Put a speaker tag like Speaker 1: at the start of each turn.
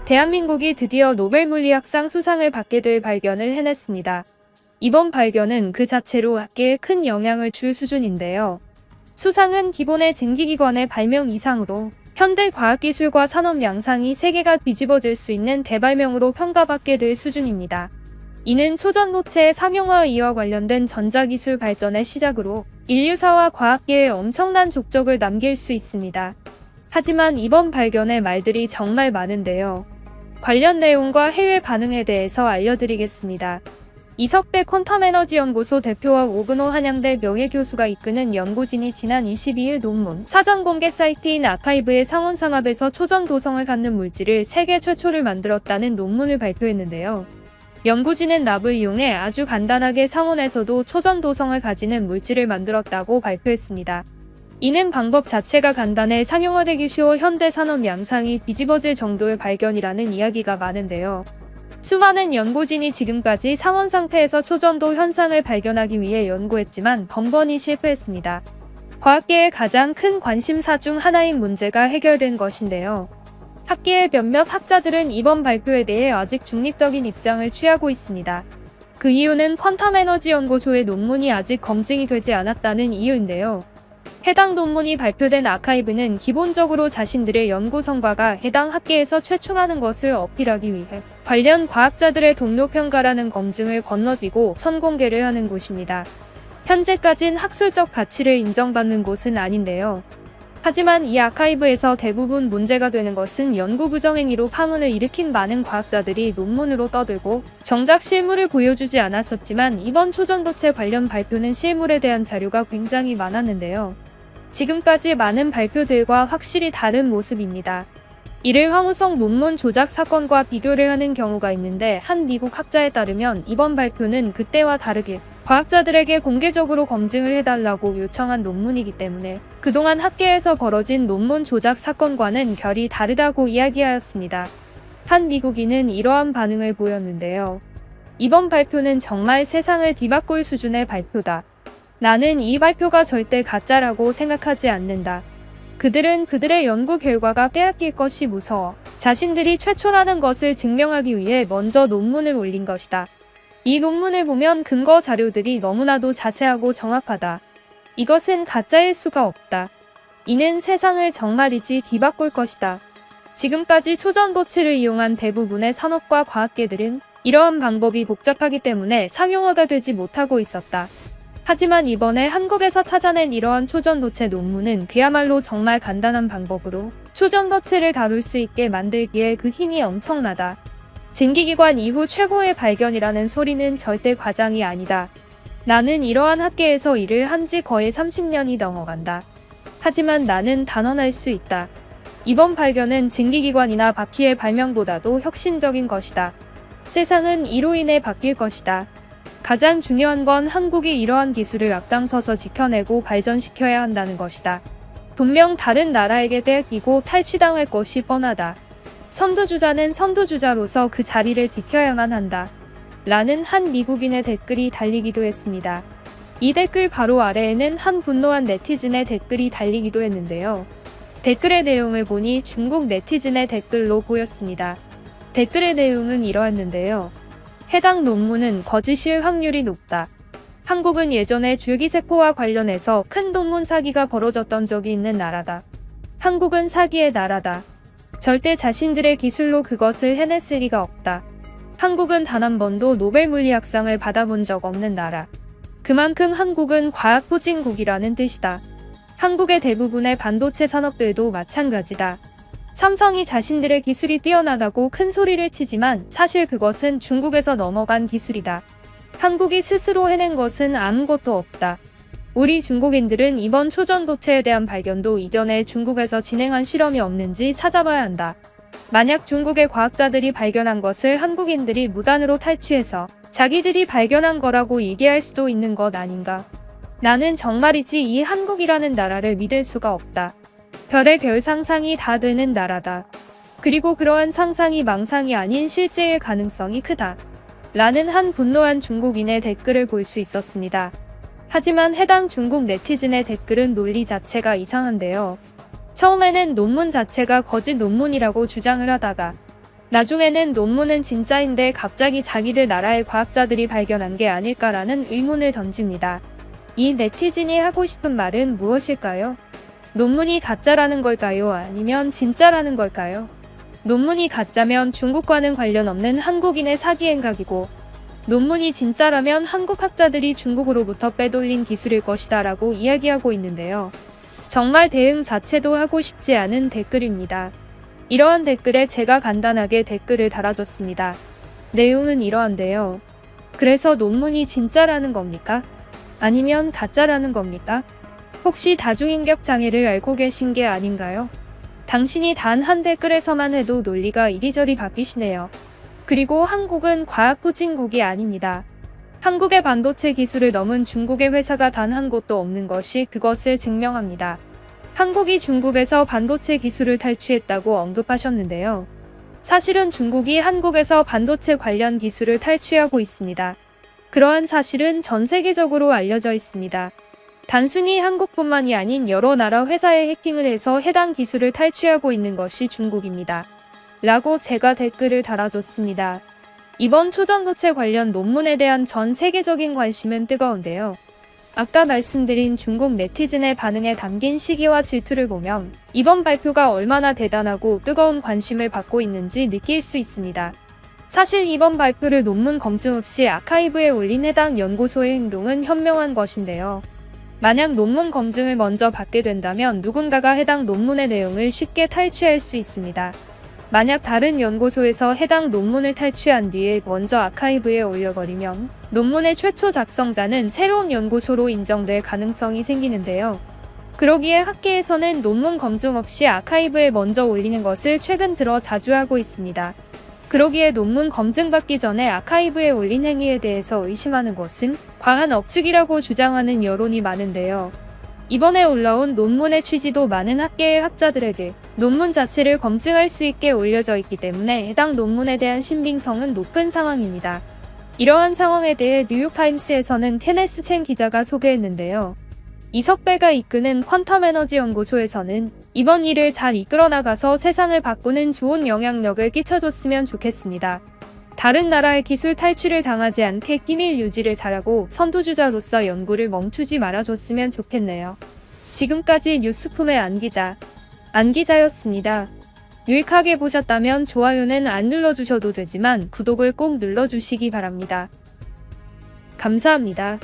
Speaker 1: 대한민국이 드디어 노벨 물리학상 수상을 받게 될 발견을 해냈습니다. 이번 발견은 그 자체로 학계에 큰 영향을 줄 수준인데요. 수상은 기본의 징기기관의 발명 이상으로 현대 과학기술과 산업 양상이 세계가 뒤집어질 수 있는 대발명으로 평가받게 될 수준입니다. 이는 초전도체의 상용화와 관련된 전자기술 발전의 시작으로 인류사와 과학계에 엄청난 족적을 남길 수 있습니다. 하지만 이번 발견의 말들이 정말 많은데요. 관련 내용과 해외 반응에 대해서 알려드리겠습니다. 이석배 퀀텀에너지연구소 대표와 오근호 한양대 명예교수가 이끄는 연구진이 지난 22일 논문 사전 공개 사이트인 아카이브의 상온상압에서 초전 도성을 갖는 물질을 세계 최초를 만들었다는 논문을 발표했는데요. 연구진은 납을 이용해 아주 간단하게 상온에서도 초전 도성을 가지는 물질을 만들었다고 발표했습니다. 이는 방법 자체가 간단해 상용화되기 쉬워 현대 산업 양상이 뒤집어질 정도의 발견이라는 이야기가 많은데요. 수많은 연구진이 지금까지 상온 상태에서 초전도 현상을 발견하기 위해 연구했지만 번번이 실패했습니다. 과학계의 가장 큰 관심사 중 하나인 문제가 해결된 것인데요. 학계의 몇몇 학자들은 이번 발표에 대해 아직 중립적인 입장을 취하고 있습니다. 그 이유는 퀀텀에너지연구소의 논문이 아직 검증이 되지 않았다는 이유인데요. 해당 논문이 발표된 아카이브는 기본적으로 자신들의 연구 성과가 해당 학계에서 최초라는 것을 어필하기 위해 관련 과학자들의 동료 평가라는 검증을 건너뛰고 선공개를 하는 곳입니다. 현재까진 학술적 가치를 인정받는 곳은 아닌데요. 하지만 이 아카이브에서 대부분 문제가 되는 것은 연구 부정행위로 파문을 일으킨 많은 과학자들이 논문으로 떠들고 정작 실물을 보여주지 않았었지만 이번 초전도체 관련 발표는 실물에 대한 자료가 굉장히 많았는데요. 지금까지 많은 발표들과 확실히 다른 모습입니다. 이를 황우석 논문 조작 사건과 비교를 하는 경우가 있는데 한 미국 학자에 따르면 이번 발표는 그때와 다르게 과학자들에게 공개적으로 검증을 해달라고 요청한 논문이기 때문에 그동안 학계에서 벌어진 논문 조작 사건과는 결이 다르다고 이야기하였습니다. 한 미국인은 이러한 반응을 보였는데요. 이번 발표는 정말 세상을 뒤바꿀 수준의 발표다. 나는 이 발표가 절대 가짜라고 생각하지 않는다. 그들은 그들의 연구 결과가 빼앗길 것이 무서워 자신들이 최초라는 것을 증명하기 위해 먼저 논문을 올린 것이다. 이 논문을 보면 근거 자료들이 너무나도 자세하고 정확하다. 이것은 가짜일 수가 없다. 이는 세상을 정말이지 뒤바꿀 것이다. 지금까지 초전도체를 이용한 대부분의 산업과 과학계들은 이러한 방법이 복잡하기 때문에 상용화가 되지 못하고 있었다. 하지만 이번에 한국에서 찾아낸 이러한 초전도체 논문은 그야말로 정말 간단한 방법으로 초전도체를 다룰 수 있게 만들기에 그 힘이 엄청나다. 징기기관 이후 최고의 발견이라는 소리는 절대 과장이 아니다. 나는 이러한 학계에서 일을 한 지 거의 30년이 넘어간다. 하지만 나는 단언할 수 있다. 이번 발견은 징기기관이나 바퀴의 발명보다도 혁신적인 것이다. 세상은 이로 인해 바뀔 것이다. 가장 중요한 건 한국이 이러한 기술을 앞장서서 지켜내고 발전시켜야 한다는 것이다. 분명 다른 나라에게 떼끼고 탈취당할 것이 뻔하다. 선두주자는 선두주자로서 그 자리를 지켜야만 한다. 라는 한 미국인의 댓글이 달리기도 했습니다. 이 댓글 바로 아래에는 한 분노한 네티즌의 댓글이 달리기도 했는데요. 댓글의 내용을 보니 중국 네티즌의 댓글로 보였습니다. 댓글의 내용은 이러했는데요. 해당 논문은 거짓일 확률이 높다. 한국은 예전에 줄기세포와 관련해서 큰 논문 사기가 벌어졌던 적이 있는 나라다. 한국은 사기의 나라다. 절대 자신들의 기술로 그것을 해냈을 리가 없다. 한국은 단 한 번도 노벨 물리학상을 받아본 적 없는 나라. 그만큼 한국은 과학 후진국이라는 뜻이다. 한국의 대부분의 반도체 산업들도 마찬가지다. 삼성이 자신들의 기술이 뛰어나다고 큰 소리를 치지만 사실 그것은 중국에서 넘어간 기술이다. 한국이 스스로 해낸 것은 아무것도 없다. 우리 중국인들은 이번 초전도체에 대한 발견도 이전에 중국에서 진행한 실험이 없는지 찾아봐야 한다. 만약 중국의 과학자들이 발견한 것을 한국인들이 무단으로 탈취해서 자기들이 발견한 거라고 얘기할 수도 있는 것 아닌가. 나는 정말이지 이 한국이라는 나라를 믿을 수가 없다. 별의 별 상상이 다 되는 나라다. 그리고 그러한 상상이 망상이 아닌 실제의 가능성이 크다. 라는 한 분노한 중국인의 댓글을 볼 수 있었습니다. 하지만 해당 중국 네티즌의 댓글은 논리 자체가 이상한데요. 처음에는 논문 자체가 거짓 논문이라고 주장을 하다가 나중에는 논문은 진짜인데 갑자기 자기들 나라의 과학자들이 발견한 게 아닐까라는 의문을 던집니다. 이 네티즌이 하고 싶은 말은 무엇일까요? 논문이 가짜라는 걸까요? 아니면 진짜라는 걸까요? 논문이 가짜면 중국과는 관련 없는 한국인의 사기 행각이고, 논문이 진짜라면 한국 학자들이 중국으로부터 빼돌린 기술일 것이다 라고 이야기하고 있는데요. 정말 대응 자체도 하고 싶지 않은 댓글입니다. 이러한 댓글에 제가 간단하게 댓글을 달아줬습니다. 내용은 이러한데요. 그래서 논문이 진짜라는 겁니까? 아니면 가짜라는 겁니까? 혹시 다중인격 장애를 앓고 계신 게 아닌가요? 당신이 단 한 댓글에서만 해도 논리가 이리저리 바뀌시네요. 그리고 한국은 과학 후진국이 아닙니다. 한국의 반도체 기술을 넘은 중국의 회사가 단 한 곳도 없는 것이 그것을 증명합니다. 한국이 중국에서 반도체 기술을 탈취했다고 언급하셨는데요. 사실은 중국이 한국에서 반도체 관련 기술을 탈취하고 있습니다. 그러한 사실은 전 세계적으로 알려져 있습니다. 단순히 한국뿐만이 아닌 여러 나라 회사에 해킹을 해서 해당 기술을 탈취하고 있는 것이 중국입니다. 라고 제가 댓글을 달아줬습니다. 이번 초전도체 관련 논문에 대한 전 세계적인 관심은 뜨거운데요. 아까 말씀드린 중국 네티즌의 반응에 담긴 시기와 질투를 보면 이번 발표가 얼마나 대단하고 뜨거운 관심을 받고 있는지 느낄 수 있습니다. 사실 이번 발표를 논문 검증 없이 아카이브에 올린 해당 연구소의 행동은 현명한 것인데요. 만약 논문 검증을 먼저 받게 된다면 누군가가 해당 논문의 내용을 쉽게 탈취할 수 있습니다. 만약 다른 연구소에서 해당 논문을 탈취한 뒤에 먼저 아카이브에 올려버리면 논문의 최초 작성자는 새로운 연구소로 인정될 가능성이 생기는데요. 그러기에 학계에서는 논문 검증 없이 아카이브에 먼저 올리는 것을 최근 들어 자주 하고 있습니다. 그러기에 논문 검증받기 전에 아카이브에 올린 행위에 대해서 의심하는 것은 과한 억측이라고 주장하는 여론이 많은데요. 이번에 올라온 논문의 취지도 많은 학계의 학자들에게 논문 자체를 검증할 수 있게 올려져 있기 때문에 해당 논문에 대한 신빙성은 높은 상황입니다. 이러한 상황에 대해 뉴욕타임스에서는 케네스 첸 기자가 소개했는데요. 이석배가 이끄는 퀀텀 에너지 연구소에서는 이번 일을 잘 이끌어 나가서 세상을 바꾸는 좋은 영향력을 끼쳐줬으면 좋겠습니다. 다른 나라의 기술 탈취를 당하지 않게 기밀 유지를 잘하고 선두주자로서 연구를 멈추지 말아줬으면 좋겠네요. 지금까지 뉴스품의 안기자였습니다. 유익하게 보셨다면 좋아요는 안 눌러주셔도 되지만 구독을 꼭 눌러주시기 바랍니다. 감사합니다.